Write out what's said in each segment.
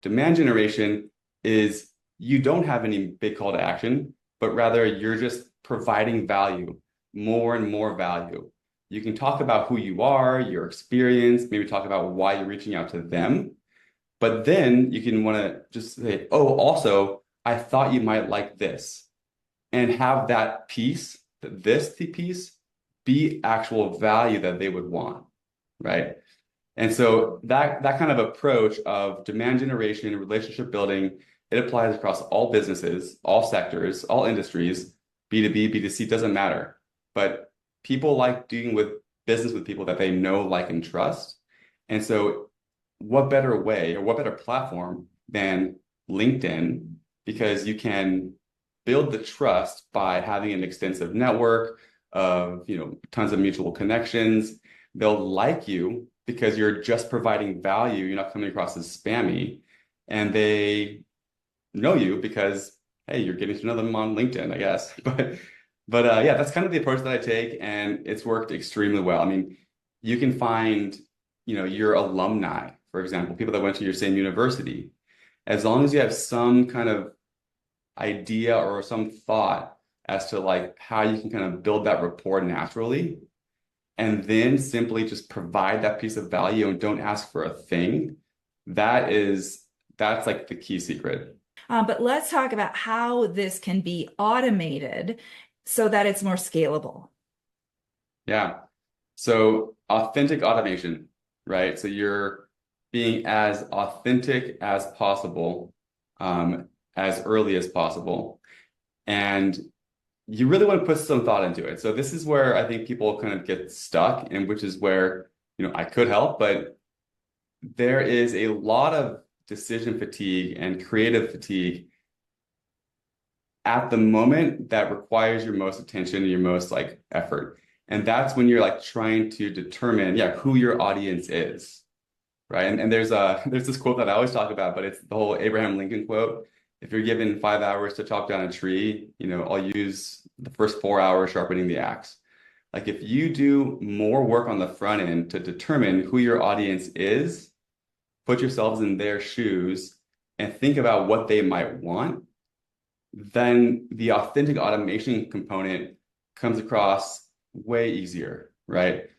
Demand generation is you don't have any big call to action, but rather you're just providing value, more and more value. You can talk about who you are, your experience, maybe talk about why you're reaching out to them. But then you can want to just say, oh, also, I thought you might like this, and have that piece, this piece, be actual value that they would want, right? And so that kind of approach of demand generation, relationship building, it applies across all businesses, all sectors, all industries, B2B, B2C, doesn't matter. But people like doing with business with people that they know, like, and trust. And so what better way or what better platform than LinkedIn? Because you can build the trust by having an extensive network of, tons of mutual connections. They'll like you because you're just providing value. You're not coming across as spammy, and they know you because, hey, you're getting to know them on LinkedIn, I guess. But yeah, that's kind of the approach that I take, and it's worked extremely well. I mean, you can find, your alumni, for example, people that went to your same university. As long as you have some kind of idea or some thought as to like how you can kind of build that rapport naturally, and then simply just provide that piece of value and don't ask for a thing, that's like the key secret. But let's talk about how this can be automated so that it's more scalable. Yeah. So authentic automation, right? So you're being as authentic as possible, as early as possible. And you really want to put some thought into it. So this is where I think people kind of get stuck, and which is where, I could help, but there is a lot of decision fatigue and creative fatigue at the moment that requires your most attention and your most like effort. And that's when you're like trying to determine, yeah, who your audience is, right? And there's this quote that I always talk about, but it's the whole Abraham Lincoln quote. If you're given 5 hours to chop down a tree, I'll use the first 4 hours sharpening the axe. Like if you do more work on the front end to determine who your audience is, put yourselves in their shoes and think about what they might want, then the authentic automation component comes across way easier, right?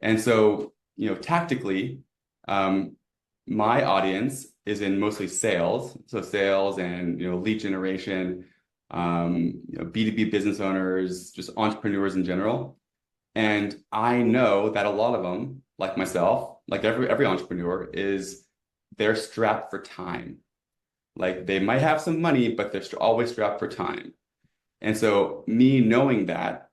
And so, tactically, my audience is in mostly sales, so sales and lead generation, B2B business owners, just entrepreneurs in general. And I know that a lot of them, like myself, like every entrepreneur, they're strapped for time. Like they might have some money, but they're always strapped for time. And so me knowing that,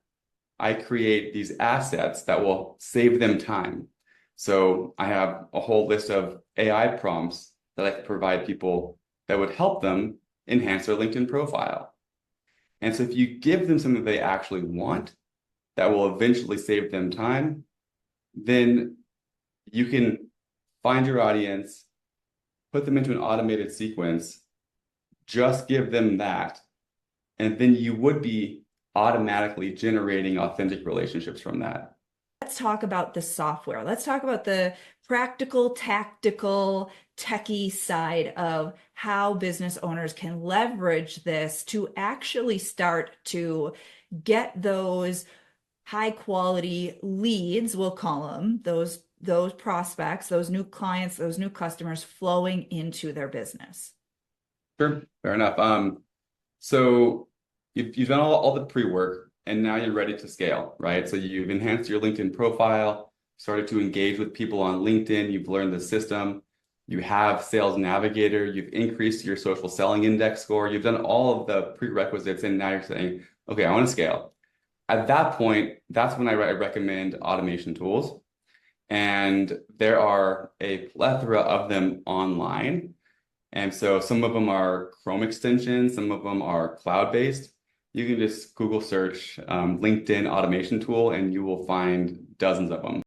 I create these assets that will save them time. So I have a whole list of AI prompts that I can provide people that would help them enhance their LinkedIn profile. And so if you give them something they actually want that will eventually save them time, then you can find your audience, put them into an automated sequence, just give them that, and then you would be automatically generating authentic relationships from that. Let's talk about the software. Let's talk about the practical, tactical, techie side of how business owners can leverage this to actually start to get those high quality leads, we'll call them, those prospects, those new clients, those new customers flowing into their business. Sure, fair enough. So you've done all the pre-work, and now you're ready to scale, right? So you've enhanced your LinkedIn profile, started to engage with people on LinkedIn, you've learned the system, you have Sales Navigator, you've increased your social selling index score, you've done all of the prerequisites, and now you're saying, okay, I want to scale. At that point, that's when I recommend automation tools. And there are a plethora of them online. And so some of them are Chrome extensions, some of them are cloud-based. You can just Google search LinkedIn automation tool, and you will find dozens of them.